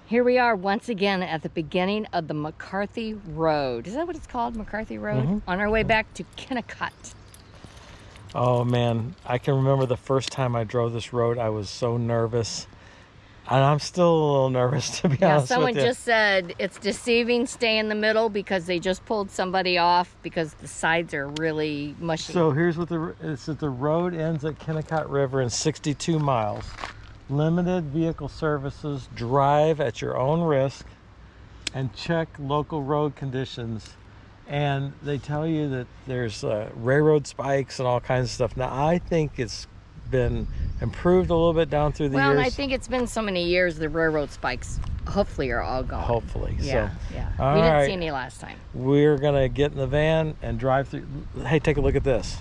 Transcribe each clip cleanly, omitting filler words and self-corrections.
Here we are once again at the beginning of the McCarthy Road. Is that what it's called, McCarthy Road? Mm-hmm. On our way back to Kennecott. Oh man, I can remember the first time I drove this road, I was so nervous. And I'm still a little nervous, to be honest Someone with you. just said it's deceiving, stay in the middle, because they just pulled somebody off because the sides are really mushy. So here's what it says: the road ends at Kennecott River in 62 miles. Limited vehicle services, drive at your own risk, and check local road conditions. And they tell you that there's railroad spikes and all kinds of stuff. Now, I think it's been improved a little bit down through the years. Well, I think it's been so many years, the railroad spikes hopefully are all gone. Hopefully. Yeah, so, yeah. All We didn't right. see any last time. We're going to get in the van and drive through. Hey, take a look at this.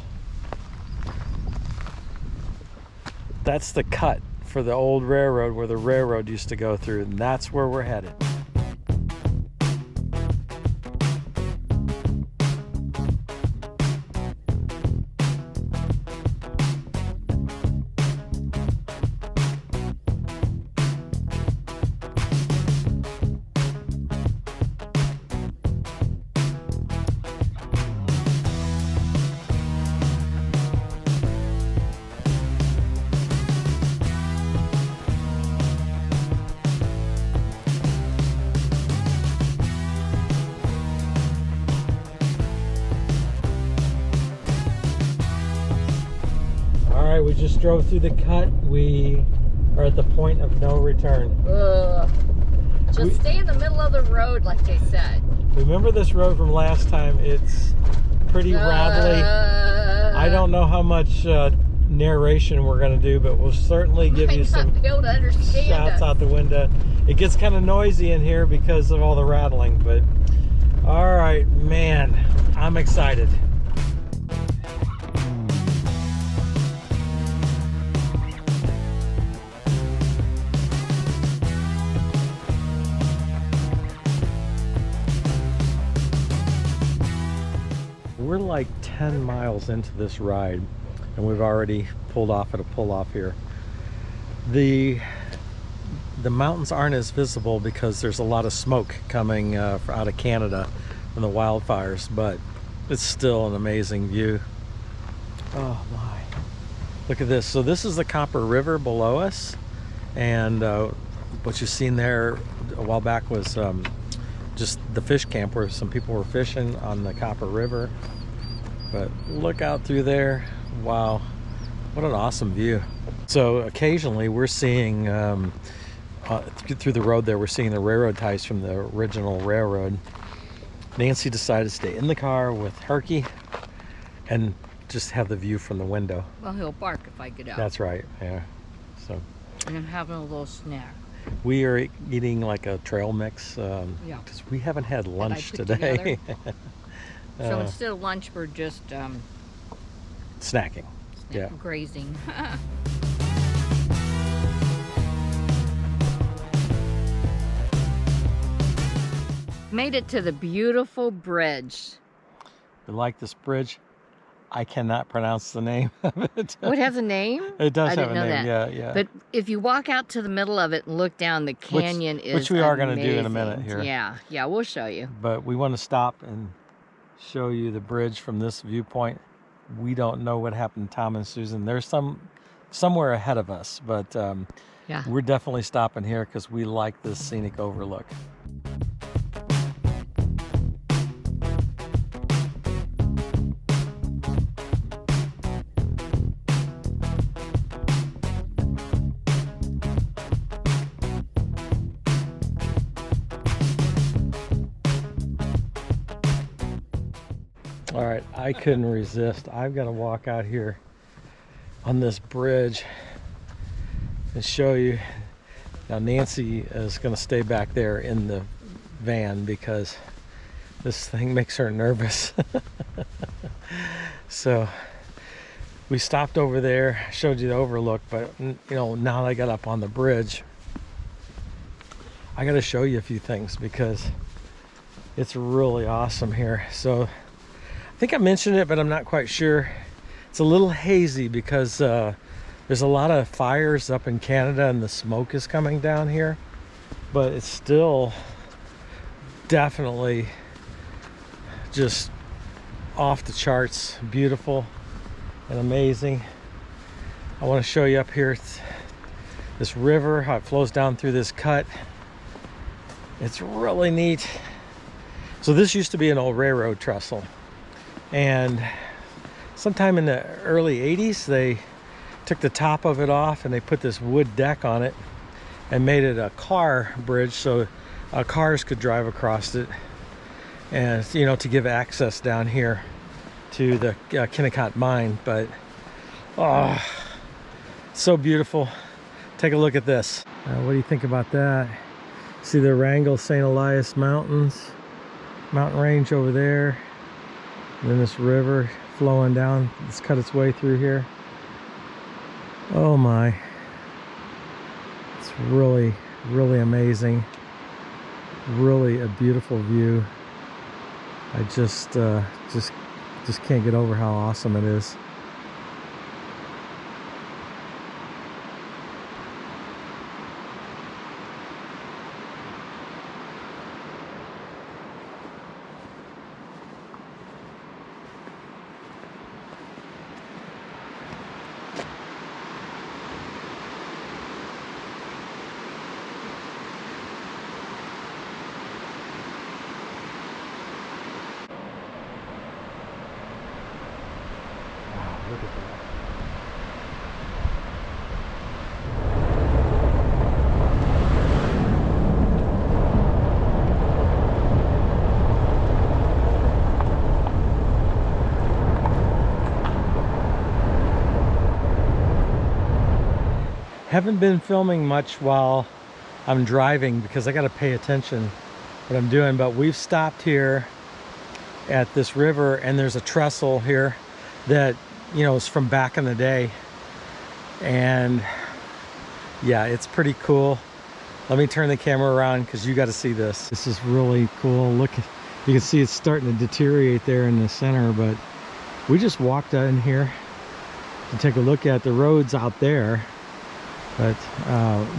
That's the cut for the old railroad where the railroad used to go through, and that's where we're headed. All right, we just drove through the cut. We are at the point of no return. Just stay in the middle of the road, like they said. Remember this road from last time? It's pretty rattly. I don't know how much narration we're going to do, but we'll certainly give you some be able to understand shots us. out the window. It gets kind of noisy in here because of all the rattling, but all right, man, I'm excited. We're like 10 miles into this ride, and we've already pulled off at a pull-off here. The mountains aren't as visible because there's a lot of smoke coming out of Canada from the wildfires, but it's still an amazing view. Oh my. Look at this. So this is the Copper River below us, and what you've seen there a while back was just the fish camp where some people were fishing on the Copper River. But look out through there. Wow, what an awesome view. So occasionally we're seeing through the road there, we're seeing the railroad ties from the original railroad. Nancy decided to stay in the car with Herky and just have the view from the window. Well, he'll bark if I get out. That's right, yeah. So And I'm having a little snack. we are eating like a trail mix because we haven't had lunch put today. So instead of lunch, we're just Snacking. Yeah. grazing. Made it to the beautiful bridge. You like this bridge? I cannot pronounce the name of it. Oh, it has a name? It does I have didn't a know name. that. Yeah. But if you walk out to the middle of it and look down, the canyon is which we are going to do in a amazing. minute here. Yeah, we'll show you. But we want to stop and show you the bridge from this viewpoint. We don't know what happened to Tom and Susan. There's somewhere ahead of us, but Yeah. we're definitely stopping here because we like this scenic overlook. All right, I couldn't resist. I've got to walk out here on this bridge and show you. Now Nancy is going to stay back there in the van because this thing makes her nervous. So we stopped over there, showed you the overlook, but you know, now that I got up on the bridge, I got to show you a few things because it's really awesome here. So I think I mentioned it, but I'm not quite sure. It's a little hazy because there's a lot of fires up in Canada and the smoke is coming down here. but it's still definitely just off the charts beautiful and amazing. I want to show you up here this river, how it flows down through this cut. It's really neat. So this used to be an old railroad trestle, and sometime in the early 80s they took the top of it off and they put this wood deck on it and made it a car bridge so cars could drive across it, and you know, to give access down here to the Kennecott mine. But oh, so beautiful. Take a look at this. What do you think about that? See the Wrangell St. Elias mountain range over there, and then this river flowing down. It's cut its way through here. Oh my, it's really amazing. Really a beautiful view. I just can't get over how awesome it is. Look at that. Haven't been filming much while I'm driving because I got to pay attention what I'm doing, but we've stopped here at this river, and there's a trestle here that, you know, is from back in the day, and yeah, it's pretty cool. Let me turn the camera around because you got to see this. This is really cool. Look, you can see it's starting to deteriorate there in the center, but we just walked in here to take a look at the roads out there. But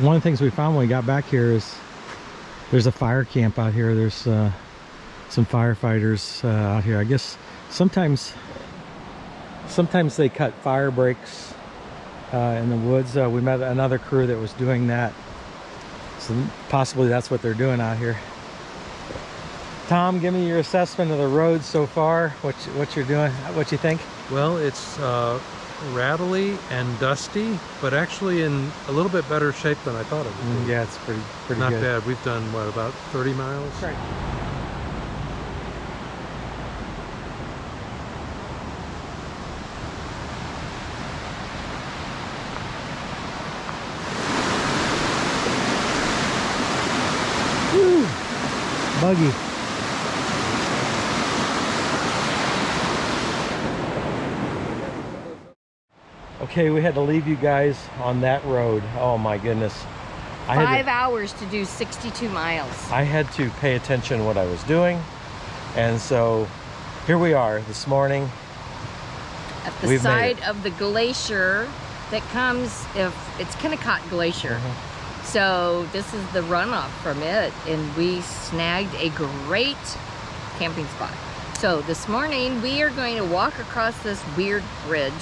one of the things we found when we got back here is there's a fire camp out here. There's some firefighters out here. I guess sometimes they cut fire breaks in the woods. We met another crew that was doing that, so possibly that's what they're doing out here. Tom, give me your assessment of the road so far. What you're doing? What you think? Well, it's rattly and dusty, but actually in a little bit better shape than I thought it would be. Yeah, it's pretty Not good. bad. We've done what, about 30 miles? Right. Woo! Buggy. Okay, we had to leave you guys on that road. Oh my goodness. 5 hours to do 62 miles. I had to pay attention to what I was doing. And so here we are this morning. At the side of the glacier that comes, it's Kennecott Glacier. So this is the runoff from it, and we snagged a great camping spot. So this morning we are going to walk across this weird bridge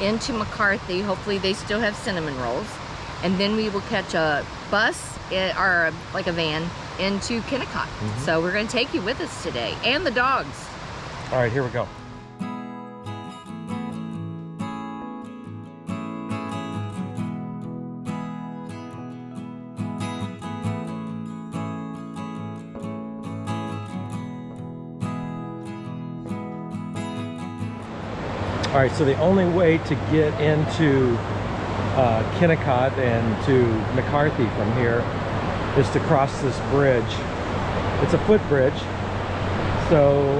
into McCarthy. Hopefully they still have cinnamon rolls, and then we will catch a bus or like a van into Kennecott. So we're going to take you with us today, and the dogs. All right, here we go. All right, so the only way to get into Kennecott and to McCarthy from here is to cross this bridge. It's a footbridge, so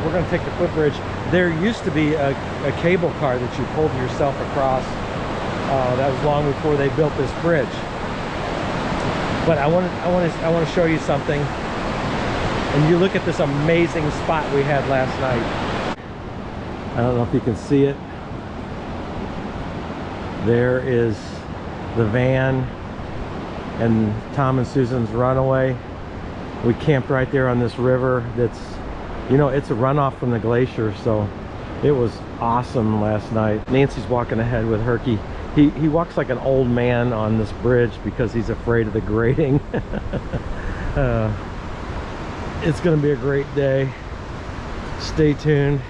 we're going to take the footbridge. There used to be a cable car that you pulled yourself across. That was long before they built this bridge. But I want to show you something. And you look at this amazing spot we had last night. I don't know if you can see it. There is the van and Tom and Susan's Runaway. We camped right there on this river that's, you know, it's a runoff from the glacier, so it was awesome last night. Nancy's walking ahead with Herky. He walks like an old man on this bridge because he's afraid of the grading. It's gonna be a great day. Stay tuned,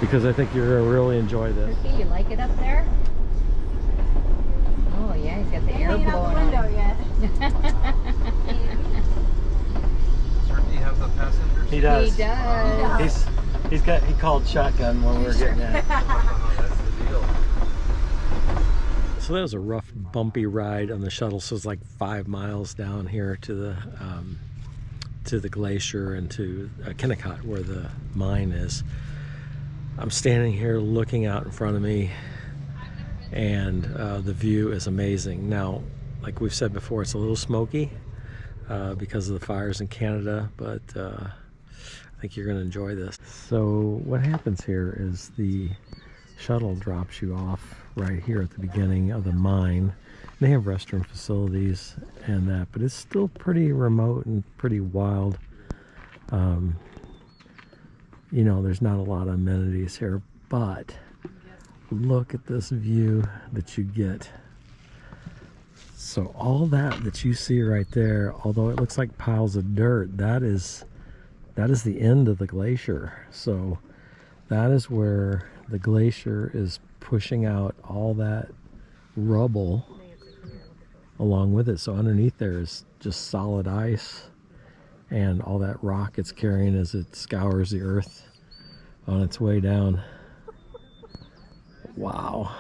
because I think you're gonna really enjoy this. Herky, you like it up there? Oh yeah, he's got the air blowing out the window yet. Certainly have the passengers. He does. He does. He called shotgun when we were getting at. That's the deal. So that was a rough, bumpy ride on the shuttle. So it's like 5 miles down here to the glacier and to Kennecott, where the mine is. I'm standing here looking out in front of me, and the view is amazing. Now, like we've said before, it's a little smoky because of the fires in Canada, but I think you're going to enjoy this. So what happens here is the shuttle drops you off right here at the beginning of the mine. They have restroom facilities and that, but it's still pretty remote and pretty wild. You know, there's not a lot of amenities here, but look at this view that you get. So all that you see right there, although it looks like piles of dirt, that is the end of the glacier. So that is where the glacier is pushing out all that rubble along with it. So underneath there is just solid ice and all that rock it's carrying as it scours the earth on its way down. Wow.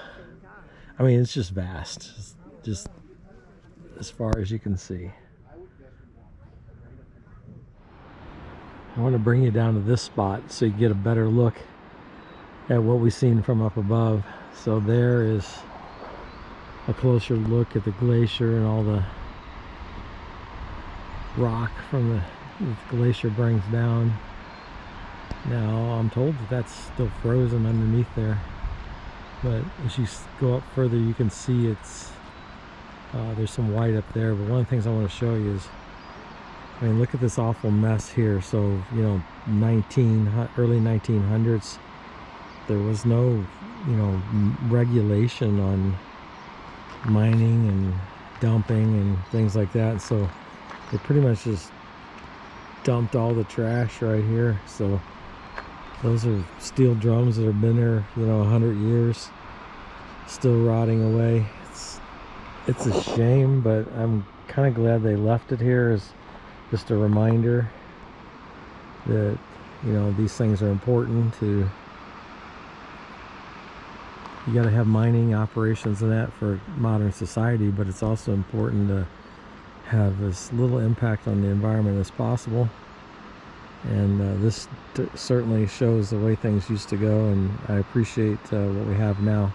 I mean, it's just vast, just as far as you can see. I want to bring you down to this spot so you get a better look at what we've seen from up above. So there is a closer look at the glacier and all the rock from the glacier brings down. Now I'm told that that's still frozen underneath there, but as you go up further you can see it's there's some white up there. But one of the things I want to show you is, I mean, look at this awful mess here. So, you know, early 1900s, there was no, you know, regulation on mining and dumping and things like that. So they pretty much just dumped all the trash right here. So those are steel drums that have been there, you know, 100 years, still rotting away. It's a shame, but I'm kind of glad they left it here as just a reminder that, you know, these things are important to, you got to have mining operations and that for modern society, but it's also important to have as little impact on the environment as possible. And this certainly shows the way things used to go, and I appreciate what we have now.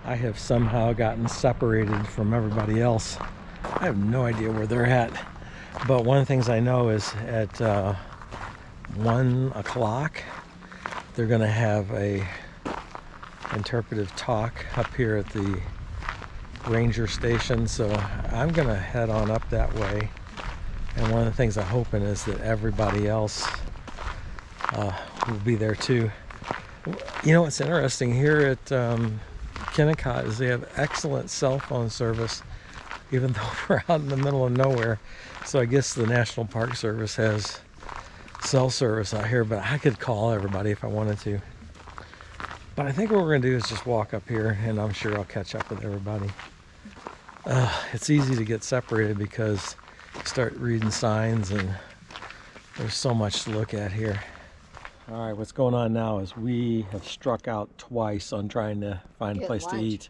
I have somehow gotten separated from everybody else. I have no idea where they're at, but one of the things I know is at 1 o'clock they're going to have a interpretive talk up here at the ranger station, so I'm going to head on up that way. And one of the things I'm hoping is that everybody else will be there too. You know what's interesting here at Kennecott is they have excellent cell phone service, even though we're out in the middle of nowhere. So I guess the National Park Service has cell service out here, but I could call everybody if I wanted to. But I think what we're gonna do is just walk up here, and I'm sure I'll catch up with everybody. It's easy to get separated because you start reading signs and there's so much to look at here. All right, what's going on now is we have struck out twice on trying to find a place to eat.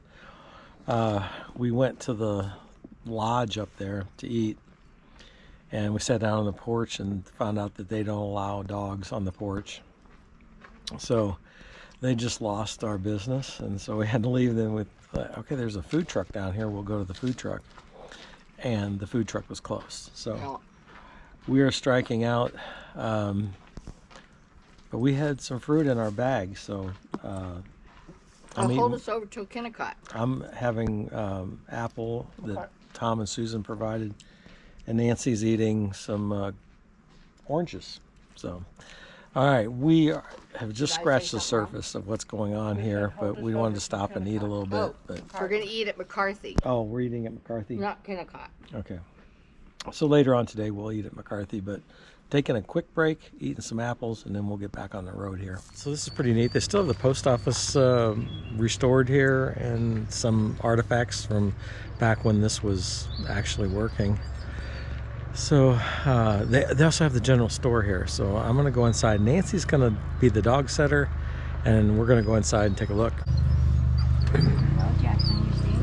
We went to the lodge up there to eat, and we sat down on the porch and found out that they don't allow dogs on the porch. So they just lost our business, and so we had to leave them with, okay, there's a food truck down here, we'll go to the food truck. And the food truck was closed. So we are striking out. But we had some fruit in our bag, so Hold us over to Kennecott. I'm having apple that Tom and Susan provided, and Nancy's eating some oranges. So, all right, we have just scratched the surface of what's going on here, but we wanted to stop and eat a little bit. But We're going to eat at McCarthy. oh, we're eating at McCarthy? Not Kennecott. Okay. So later on today, we'll eat at McCarthy, but taking a quick break, eating some apples, and then we'll get back on the road here. So this is pretty neat. They still have the post office restored here and some artifacts from back when this was actually working. So they also have the general store here. So I'm going to go inside. Nancy's going to be the dog setter, and we're going to go inside and take a look. Well, Jackson, you see?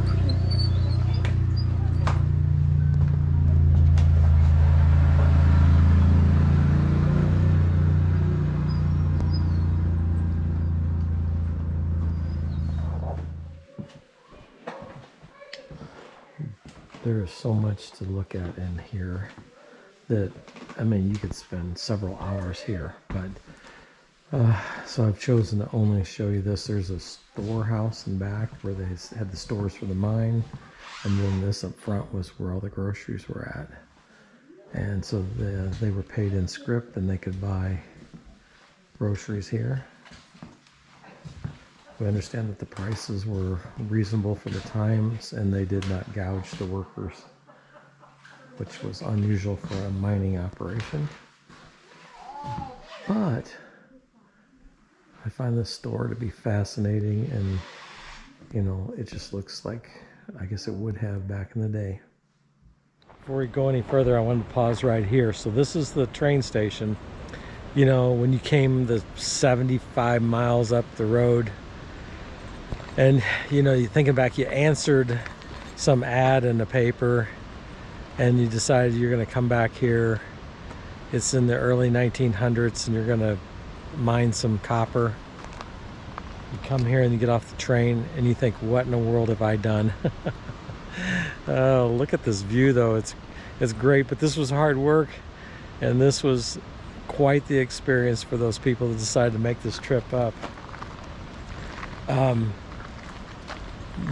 There is so much to look at in here that, I mean, you could spend several hours here, but so I've chosen to only show you this. There's a storehouse in back where they had the stores for the mine, and then this up front was where all the groceries were at. And so they were paid in script, and they could buy groceries here. We understand that the prices were reasonable for the times, and they did not gouge the workers, which was unusual for a mining operation. But I find this store to be fascinating, and you know, it just looks like, I guess it would have back in the day. Before we go any further, I wanted to pause right here. So this is the train station. You know, when you came the 75 miles up the road, and you know, you're thinking back, you answered some ad in the paper, and you decided you're going to come back here. It's in the early 1900s, and you're going to mine some copper. You come here and you get off the train, and you think, what in the world have I done? Oh, look at this view, though. It's great, but this was hard work, and this was quite the experience for those people that decided to make this trip up.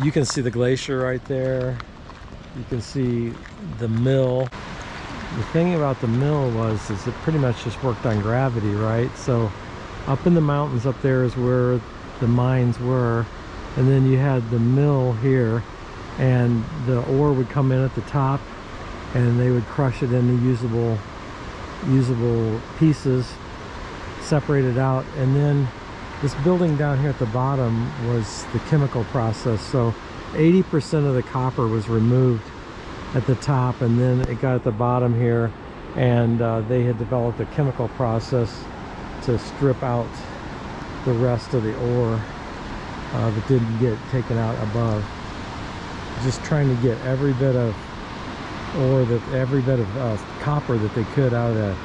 You can see the glacier right there. You can see the mill. The thing about the mill is it pretty much just worked on gravity, right? So up in the mountains up there is where the mines were, and then you had the mill here, and the ore would come in at the top, and they would crush it into usable pieces, separate it out, and then this building down here at the bottom was the chemical process. So 80% of the copper was removed at the top, and then it got at the bottom here, and they had developed a chemical process to strip out the rest of the ore that didn't get taken out above. Just trying to get every bit of ore, every bit of copper that they could out of that.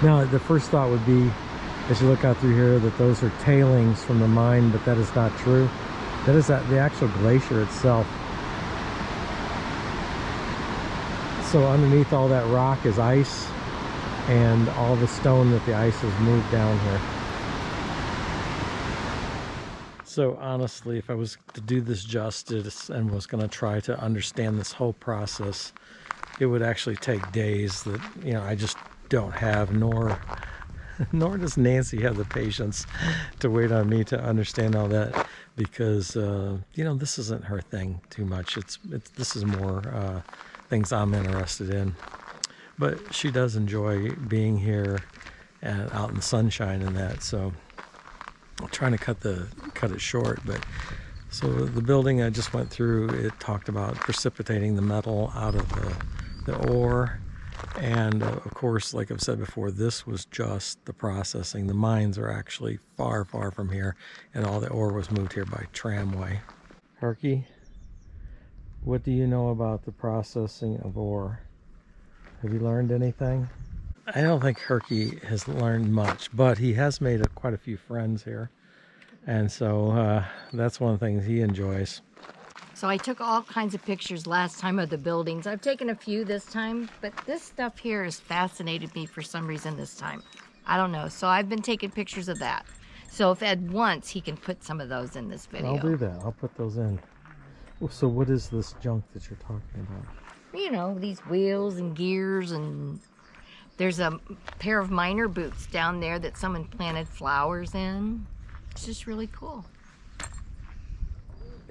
Now, the first thought would be, as you look out through here, that those are tailings from the mine, but that is not true. That is the actual glacier itself. So underneath all that rock is ice, and all the stone that the ice has moved down here. So honestly, if I was to do this justice and was going to try to understand this whole process, it would actually take days that, you know, I just don't have, nor does Nancy have the patience to wait on me to understand all that, because you know, this isn't her thing too much. This is more things I'm interested in. But she does enjoy being here and out in the sunshine and that. So I'm trying to cut it short. But so the building I just went through, it talked about precipitating the metal out of the ore. And of course, like I've said before, this was just the processing. The mines are actually far, far from here, and all the ore was moved here by tramway. Harky, what do you know about the processing of ore? Have you learned anything? I don't think Herky has learned much, but he has made quite a few friends here. And so that's one of the things he enjoys. So I took all kinds of pictures last time of the buildings. I've taken a few this time, but this stuff here has fascinated me for some reason this time. I don't know. So I've been taking pictures of that. So if Ed wants, he can put some of those in this video. I'll do that. I'll put those in. So what is this junk that you're talking about? You know, these wheels and gears, and there's a pair of miner boots down there that someone planted flowers in. It's just really cool.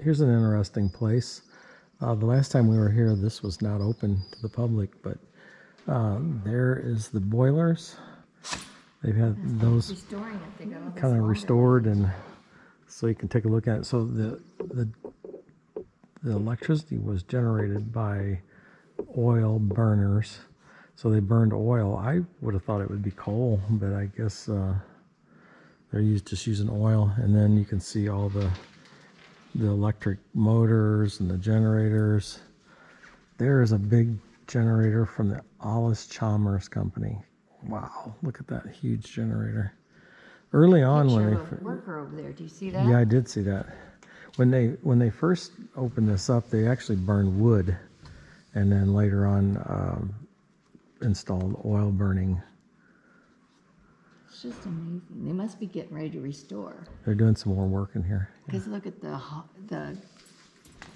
Here's an interesting place. The last time we were here, this was not open to the public, but there is the boilers. They've had those Restoring it. They got all this kind of water. restored, and so you can take a look at it. So the electricity was generated by oil burners. So they burned oil. I would have thought it would be coal, but I guess they're just using oil. And then you can see all the electric motors and the generators. There is a big generator from the Chalmers Company. Wow, look at that huge generator. Early on, Picture when they of a worker over there. Do you see that? yeah, I did see that. When they first opened this up, they actually burned wood, and then later on installed oil burning. It's just amazing. They must be getting ready to restore. They're doing some more work in here. Because look at the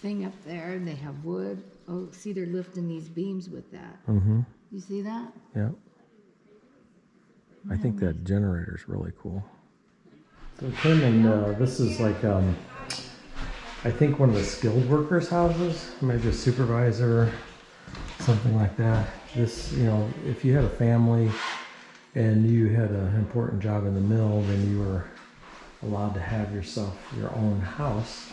thing up there, and they have wood. Oh, see, they're lifting these beams with that. Mm-hmm. You see that? Yeah. I think that generator is really cool. So we came in, this is like, I think one of the skilled workers' houses, maybe a supervisor, something like that. This, you know, if you had a family and you had an important job in the mill, then you were allowed to have yourself your own house.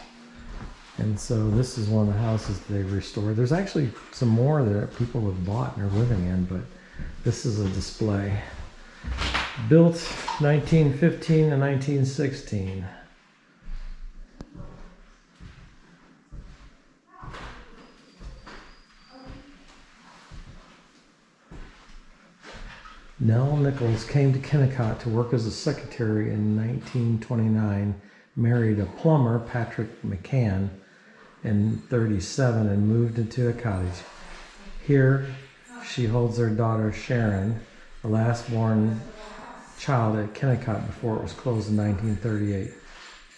And so this is one of the houses that they've restored. There's actually some more that people have bought and are living in, but this is a display. Built 1915 to 1916. Nell Nichols came to Kennecott to work as a secretary in 1929, married a plumber, Patrick McCann, in 1937, and moved into a cottage. Here she holds her daughter Sharon, the last born child at Kennecott before it was closed in 1938.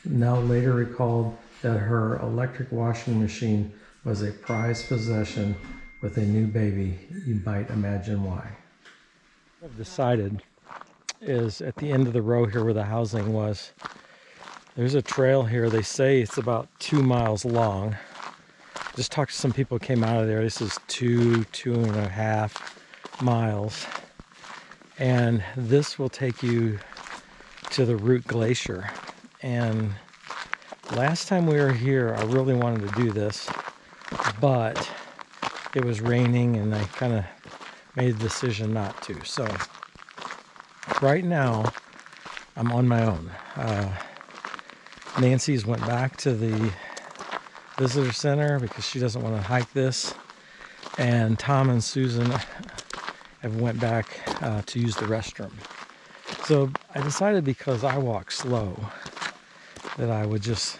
Nell later recalled that her electric washing machine was a prized possession with a new baby. You might imagine why. What I've decided is at the end of the row here where the housing was, there's a trail here. They say it's about 2 miles long. Just talked to some people who came out of there. This is 2.5 miles. And this will take you to the Root Glacier. And last time we were here, I really wanted to do this, but it was raining and I kind of made the decision not to. So right now, I'm on my own. Nancy's went back to the visitor center because she doesn't want to hike this. And Tom and Susan have went back to use the restroom. So I decided, because I walk slow, that I would just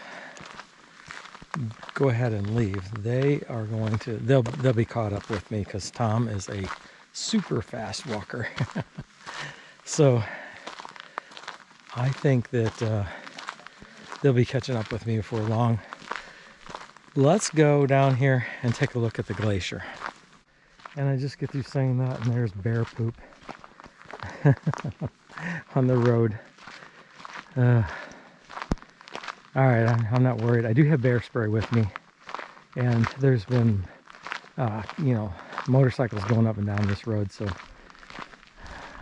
go ahead and leave. They are going to, they'll be caught up with me because Tom is a super fast walker. So I think that they'll be catching up with me before long. Let's go down here and take a look at the glacier. And I just get through saying that, and there's bear poop on the road. All right, I'm not worried. I do have bear spray with me, and there's been, you know, motorcycles going up and down this road, so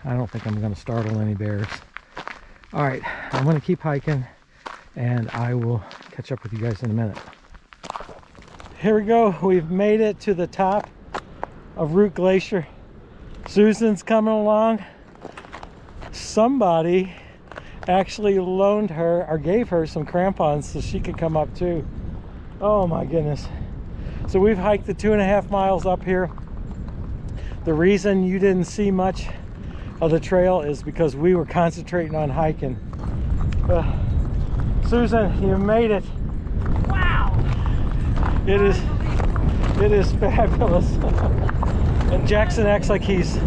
I don't think I'm going to startle any bears. All right, I'm going to keep hiking, and I will catch up with you guys in a minute. Here we go. We've made it to the top of Root Glacier. Susan's coming along. Somebody actually loaned her or gave her some crampons so she could come up too. Oh my goodness. So we've hiked the 2.5 miles up here. The reason you didn't see much of the trail is because we were concentrating on hiking. Susan, you made it. Wow! It is fabulous. And Jackson acts like he's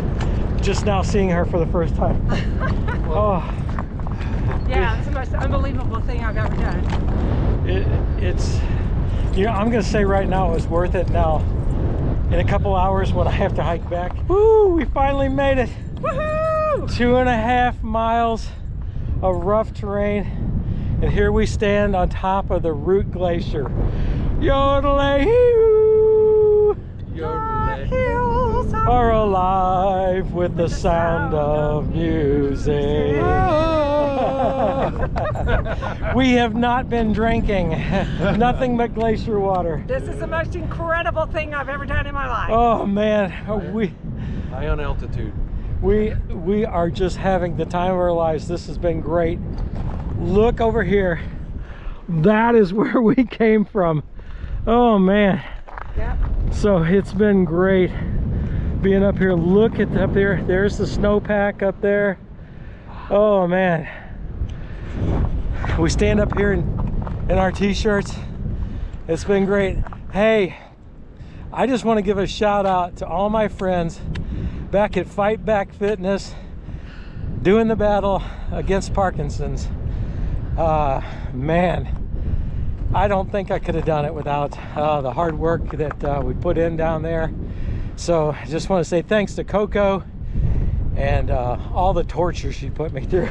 just now seeing her for the first time. Oh, Yeah, Yeah, it's the most unbelievable thing I've ever done. It's, you know, I'm gonna say right now it was worth it. Now, in a couple hours when I have to hike back, woo, we finally made it. Woohoo! 2.5 miles of rough terrain, and here we stand on top of the Root Glacier. Yodelay-hoo! Hills Are alive with the sound of music. We have not been drinking nothing but glacier water. This is the most incredible thing I've ever done in my life. Oh man, High on altitude. we are just having the time of our lives. This has been great. Look over here. That is where we came from. Oh man. Yep. So it's been great being up here. Look at up there. There's the snowpack up there. Oh man. We stand up here in our t-shirts. It's been great. Hey, I just want to give a shout out to all my friends back at Fight Back Fitness doing the battle against Parkinson's. Man, I don't think I could have done it without the hard work that we put in down there. So I just want to say thanks to Coco and all the torture she put me through.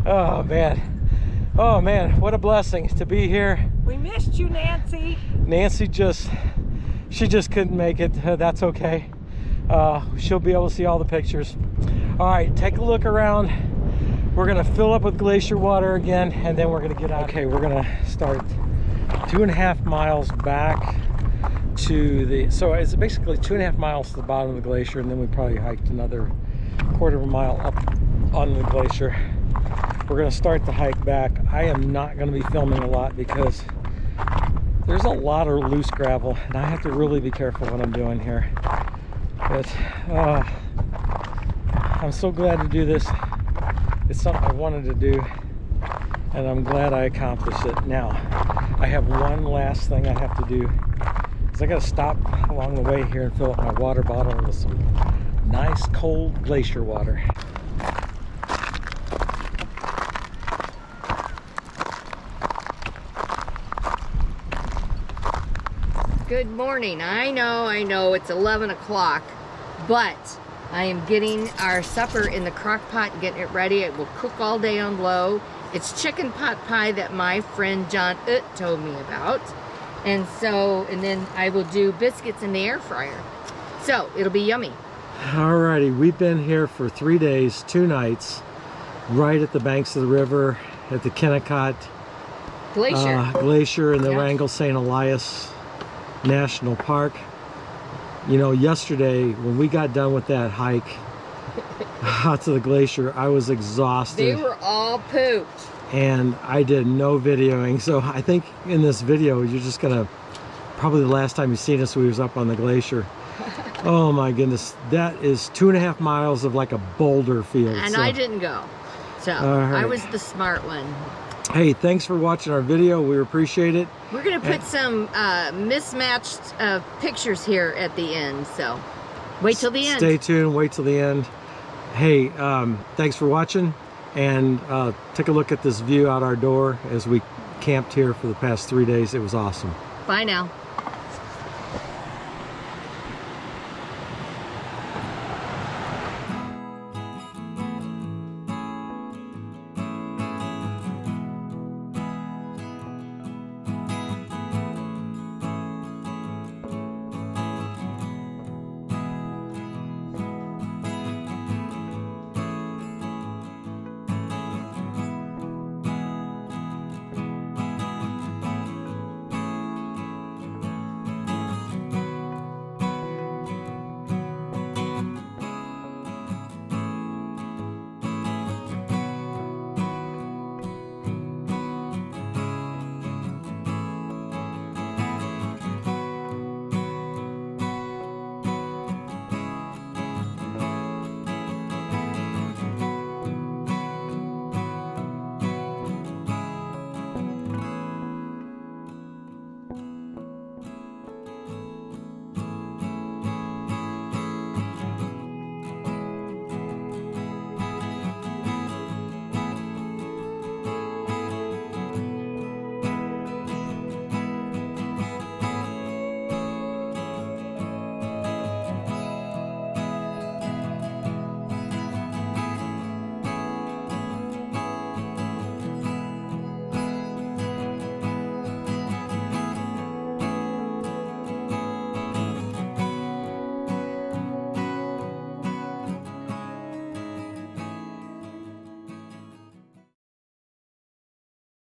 Oh man, what a blessing to be here. We missed you, Nancy. Nancy she just couldn't make it. That's okay. She'll be able to see all the pictures. All right, take a look around. We're gonna fill up with glacier water again, and then we're gonna get out. Okay, we're gonna start 2.5 miles back to the, so it's basically 2.5 miles to the bottom of the glacier, and then we probably hiked another 1/4 mile up on the glacier. We're gonna start the hike back. I am not gonna be filming a lot because there's a lot of loose gravel, and I have to really be careful what I'm doing here. But I'm so glad to do this. It's something I wanted to do, and I'm glad I accomplished it. Now, I have one last thing I have to do, is I gotta stop along the way here and fill up my water bottle with some nice cold glacier water. Good morning. I know it's 11 o'clock, but I am getting our supper in the crock pot and getting it ready. It will cook all day on low. It's chicken pot pie that my friend John told me about. And then I will do biscuits in the air fryer. So it'll be yummy. Alrighty, we've been here for 3 days, 2 nights, right at the banks of the river at the Kennecott Glacier in the Wrangell St. Elias National Park. You know, yesterday when we got done with that hike out to the glacier, I was exhausted. They were all pooped. And I did no videoing. So I think in this video, you're just gonna, probably the last time you've seen us, we was up on the glacier. Oh my goodness, that is 2.5 miles of like a boulder field. And so, I didn't go. So I was the smart one. Hey, thanks for watching our video. We appreciate it. We're gonna put some mismatched pictures here at the end, so wait till the end. Stay tuned, wait till the end. Hey, thanks for watching, and take a look at this view out our door as we camped here for the past 3 days. It was awesome. Bye now.